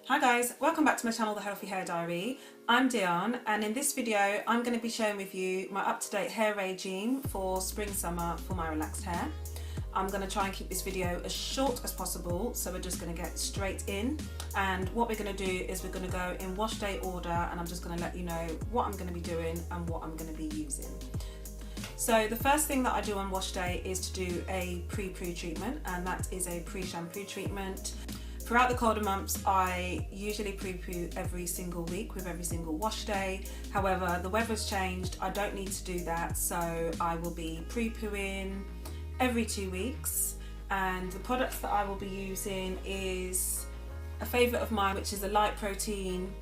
Hi guys, welcome back to my channel, The Healthy Hair Diary. I'm Dion, and in this video I'm going to be sharing with you my up-to-date hair regime for spring-summer for my relaxed hair. I'm going to try and keep this video as short as possible, so we're just going to get straight in. And what we're going to do is we're going to go in Washday order, and I'm just going to let you know what I'm going to be doing and what I'm going to be using. So the first thing that I do on Washday is to do a pre-poo treatment, and that is a pre-shampoo treatment. Throughout the colder months, I usually pre-poo every single week with every single wash day. However, the weather's changed, I don't need to do that, so I will be pre-pooing every 2 weeks. And the products that I will be using is a favourite of mine, which is a light protein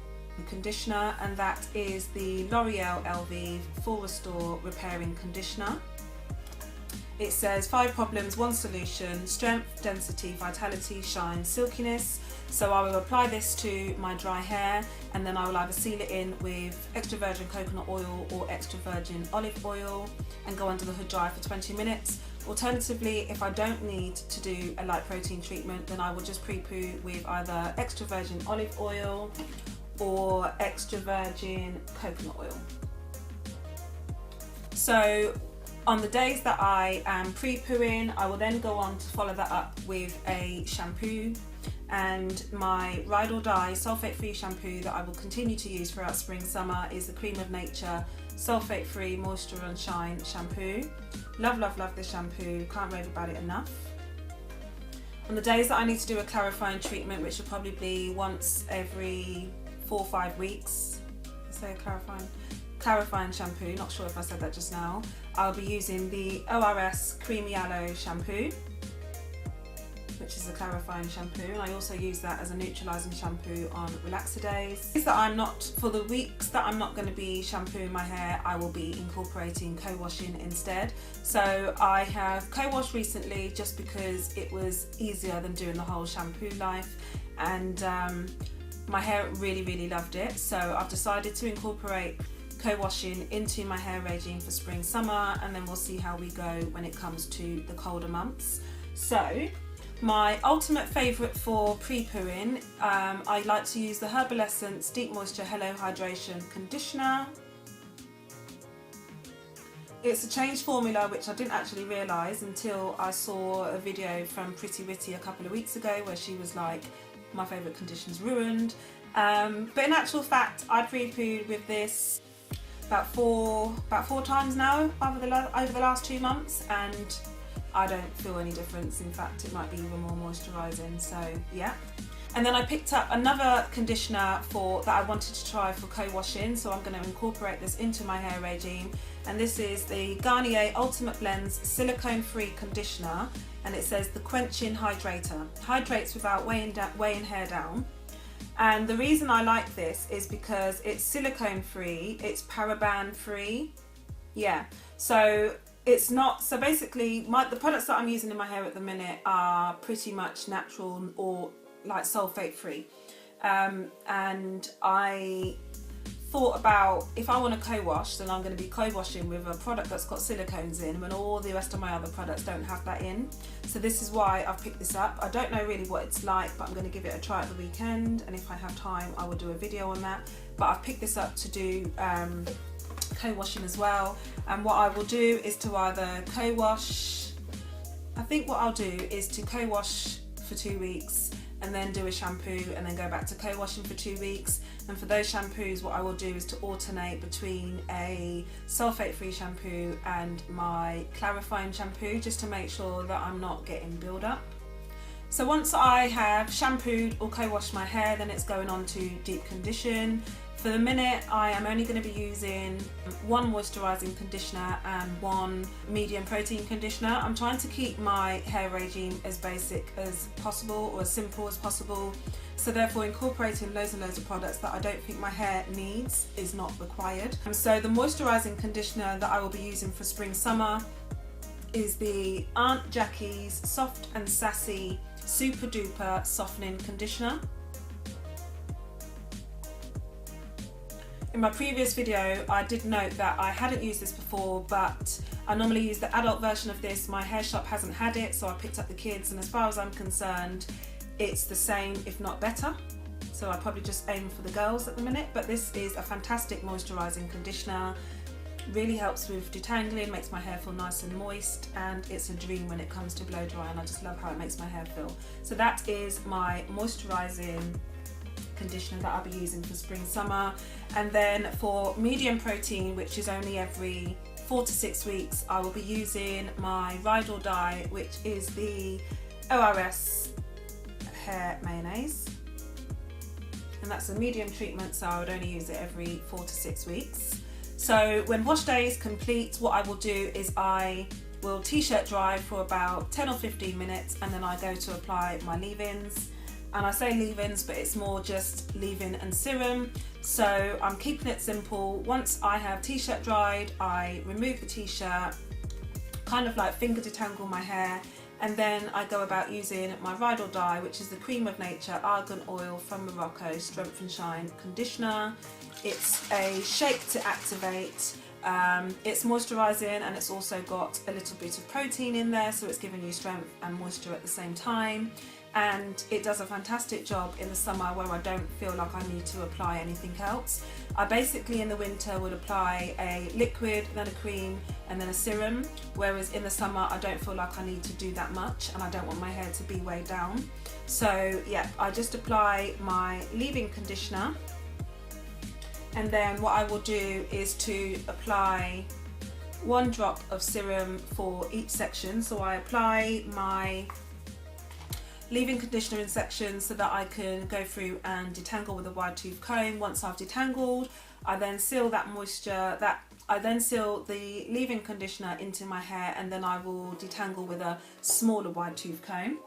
conditioner, and that is the L'Oreal Elvive Full Restore Repairing Conditioner. It says 5 problems, 1 solution: strength, density, vitality, shine, silkiness. So I will apply this to my dry hair, and then I will either seal it in with extra virgin coconut oil or extra virgin olive oil and go under the hood dryer for 20 minutes. Alternatively, if I don't need to do a light protein treatment, then I will just pre-poo with either extra virgin olive oil or extra virgin coconut oil. So on the days that I am pre-pooing, I will then go on to follow that up with a shampoo, and my Ride or Die sulfate-free shampoo that I will continue to use throughout spring summer is the Cream of Nature sulfate-free moisture and shine shampoo. Love, love, love this shampoo, can't rave about it enough. On the days that I need to do a clarifying treatment, which will probably be once every 4 or 5 weeks, say clarifying shampoo, not sure if I said that just now, I'll be using the ORS Creamy Aloe shampoo, which is a clarifying shampoo, and I also use that as a neutralising shampoo on relaxer days. For the weeks that I'm not going to be shampooing my hair, I will be incorporating co-washing instead. So I have co-washed recently just because it was easier than doing the whole shampoo life, and my hair really loved it, so I've decided to incorporate co-washing into my hair regime for spring summer, and then we'll see how we go when it comes to the colder months. So my ultimate favourite for pre-pooing, I like to use the Herbal Essence Deep Moisture Hello Hydration Conditioner. It's a changed formula, which I didn't actually realise until I saw a video from Pretty Witty a couple of weeks ago where she was like, my favourite conditioner's ruined. But in actual fact, I pre-pooed with this about four times now over the last 2 months, and I don't feel any difference. In fact, it might be even more moisturising, so yeah. And then I picked up another conditioner that I wanted to try for co-washing, so I'm going to incorporate this into my hair regime, and this is the Garnier Ultimate Blends Silicone Free Conditioner, and it says the Quenching Hydrator. Hydrates without weighing hair down. And the reason I like this is because it's silicone free, it's paraben free. Yeah, so it's not, so basically the products that I'm using in my hair at the minute are pretty much natural or like sulfate free. And I thought about, if I want to co-wash, then I'm going to be co-washing with a product that's got silicones in when all the rest of my other products don't have that in. So this is why I've picked this up. I don't know really what it's like, but I'm going to give it a try at the weekend, and if I have time I will do a video on that. But I've picked this up to do co-washing as well, and what I will do is to either co-wash, I think what I'll do is to co-wash for 2 weeks and then do a shampoo and then go back to co-washing for 2 weeks. And for those shampoos, what I will do is to alternate between a sulfate-free shampoo and my clarifying shampoo, just to make sure that I'm not getting build-up. So once I have shampooed or co-washed my hair, then it's going on to deep condition. For the minute, I am only going to be using 1 moisturising conditioner and 1 medium protein conditioner. I'm trying to keep my hair regime as basic as possible, or as simple as possible, so therefore incorporating loads and loads of products that I don't think my hair needs is not required. So the moisturising conditioner that I will be using for spring summer is the Aunt Jackie's Soft and Sassy Super Duper Softening Conditioner. In my previous video, I did note that I hadn't used this before, but I normally use the adult version of this. My hair shop hasn't had it, so I picked up the kids, and as far as I'm concerned, it's the same, if not better. so I probably just aim for the girls at the minute. But this is a fantastic moisturising conditioner. Really helps with detangling, makes my hair feel nice and moist, and it's a dream when it comes to blow dry, and I just love how it makes my hair feel. So that is my moisturising conditioner that I'll be using for spring summer. And then for medium protein, which is only every 4 to 6 weeks, I will be using my Ride or Die, which is the ORS Hair Mayonnaise, and that's a medium treatment, so I would only use it every 4 to 6 weeks. So when wash day is complete, what I will do is I will t-shirt dry for about 10 or 15 minutes, and then I go to apply my leave-ins. And I say leave-ins, but it's more just leave-in and serum. So I'm keeping it simple. Once I have t-shirt dried, I remove the t-shirt, kind of like finger detangle my hair, and then I go about using my Ride or Die, which is the Cream of Nature Argan Oil from Morocco Strength and Shine Conditioner. It's a shake to activate. It's moisturising, and it's also got a little bit of protein in there, so it's giving you strength and moisture at the same time. And it does a fantastic job in the summer where I don't feel like I need to apply anything else. I basically in the winter would apply a liquid, then a cream, and then a serum, whereas in the summer I don't feel like I need to do that much, and I don't want my hair to be weighed down. So yeah, I just apply my leave-in conditioner, and then what I will do is to apply 1 drop of serum for each section. So I apply my leave-in conditioner in sections so that I can go through and detangle with a wide tooth comb. Once I've detangled, I then seal that moisture, I then seal the leave-in conditioner into my hair, and then I will detangle with a smaller wide tooth comb.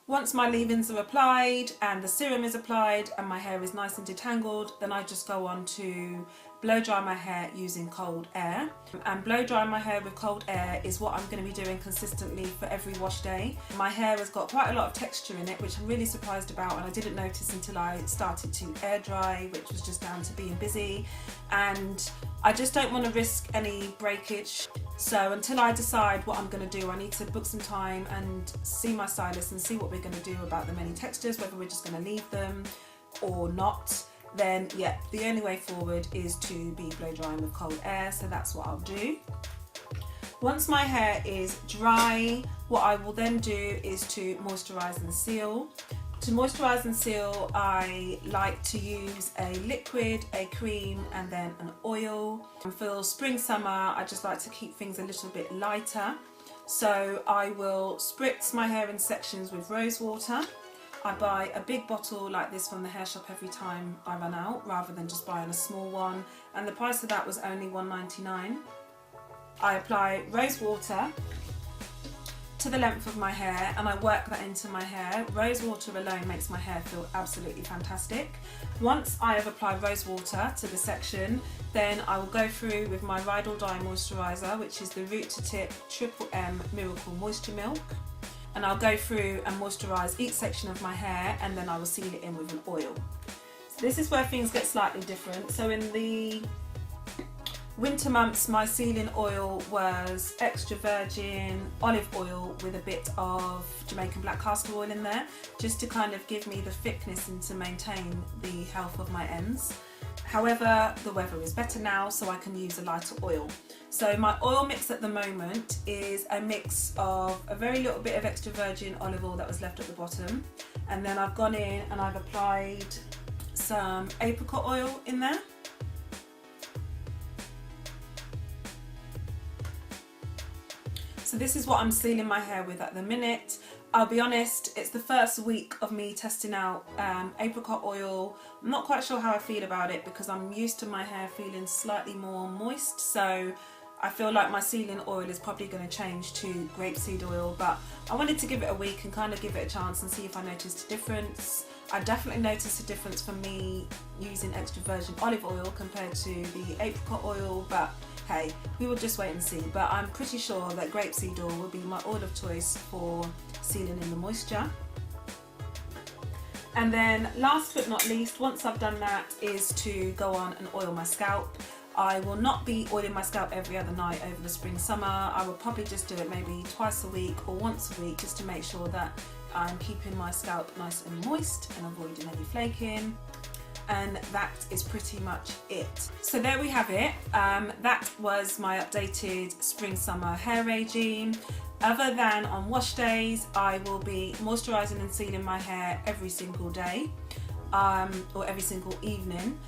Once my leave-ins are applied and the serum is applied and my hair is nice and detangled, then I just go on to blow dry my hair using cold air. And blow dry my hair with cold air is what I'm going to be doing consistently for every wash day. My hair has got quite a lot of texture in it, which I'm really surprised about, and I didn't notice until I started to air dry, which was just down to being busy. And I just don't want to risk any breakage. So until I decide what I'm going to do, I need to book some time and see my stylist and see what we're going to do about the many textures, whether we're just going to leave them or not. Then yeah, the only way forward is to be blow drying with cold air, so that's what I'll do. Once my hair is dry, what I will then do is to moisturise and seal. To moisturise and seal, I like to use a liquid, a cream, and then an oil. And for spring, summer, I just like to keep things a little bit lighter. So I will spritz my hair in sections with rose water. I buy a big bottle like this from the hair shop every time I run out, rather than just buying a small one. And the price of that was only $1.99. I apply rose water to the length of my hair, and I work that into my hair. Rose water alone makes my hair feel absolutely fantastic. Once I have applied rose water to the section, then I will go through with my Ride or Die moisturiser, which is the Root to Tip Triple M Miracle Moisture Milk. And I'll go through and moisturise each section of my hair, and then I will seal it in with an oil. So this is where things get slightly different. So in the winter months, my sealing oil was extra virgin olive oil with a bit of Jamaican black castor oil in there, just to kind of give me the thickness and to maintain the health of my ends. However, the weather is better now, so I can use a lighter oil. So my oil mix at the moment is a mix of a very little bit of extra virgin olive oil that was left at the bottom, and then I've gone in and I've applied some apricot oil in there. So this is what I'm sealing my hair with at the minute. I'll be honest, it's the first week of me testing out apricot oil. I'm not quite sure how I feel about it because I'm used to my hair feeling slightly more moist, so I feel like my sealing oil is probably going to change to grapeseed oil, but I wanted to give it a week and kind of give it a chance and see if I noticed a difference. I definitely noticed a difference from me using extra virgin olive oil compared to the apricot oil, but hey, we will just wait and see. But I'm pretty sure that grapeseed oil will be my oil of choice for sealing in the moisture. And then last but not least, once I've done that, is to go on and oil my scalp. I will not be oiling my scalp every other night over the spring summer. I will probably just do it maybe twice a week or once a week, just to make sure that I'm keeping my scalp nice and moist and avoiding any flaking. And that is pretty much it. So there we have it. That was my updated spring summer hair regime. Other than on wash days, I will be moisturising and sealing my hair every single day, or every single evening.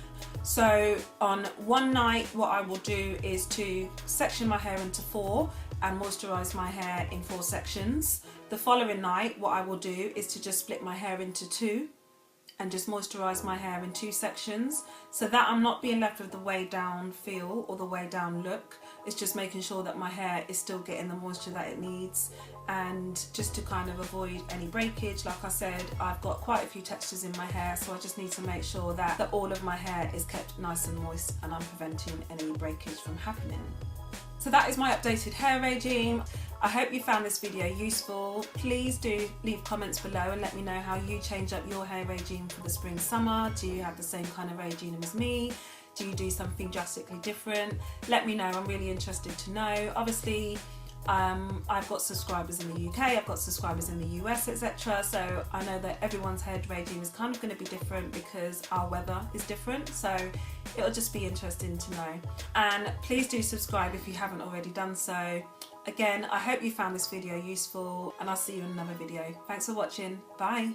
So on one night, what I will do is to section my hair into 4 and moisturise my hair in 4 sections. The following night, what I will do is to just split my hair into 2 and just moisturise my hair in 2 sections, so that I'm not being left with the way down feel or the way down look. It's just making sure that my hair is still getting the moisture that it needs, and just to kind of avoid any breakage. Like I said, I've got quite a few textures in my hair, so I just need to make sure that all of my hair is kept nice and moist and I'm preventing any breakage from happening. So that is my updated hair regime. I hope you found this video useful. Please do leave comments below and let me know how you change up your hair regime for the spring summer. Do you have the same kind of regime as me? Do you do something drastically different? Let me know, I'm really interested to know. Obviously, I've got subscribers in the UK, I've got subscribers in the US, etc. So I know that everyone's hair regime is kind of going to be different because our weather is different. So it'll just be interesting to know. And please do subscribe if you haven't already done so. Again, I hope you found this video useful, and I'll see you in another video. Thanks for watching. Bye.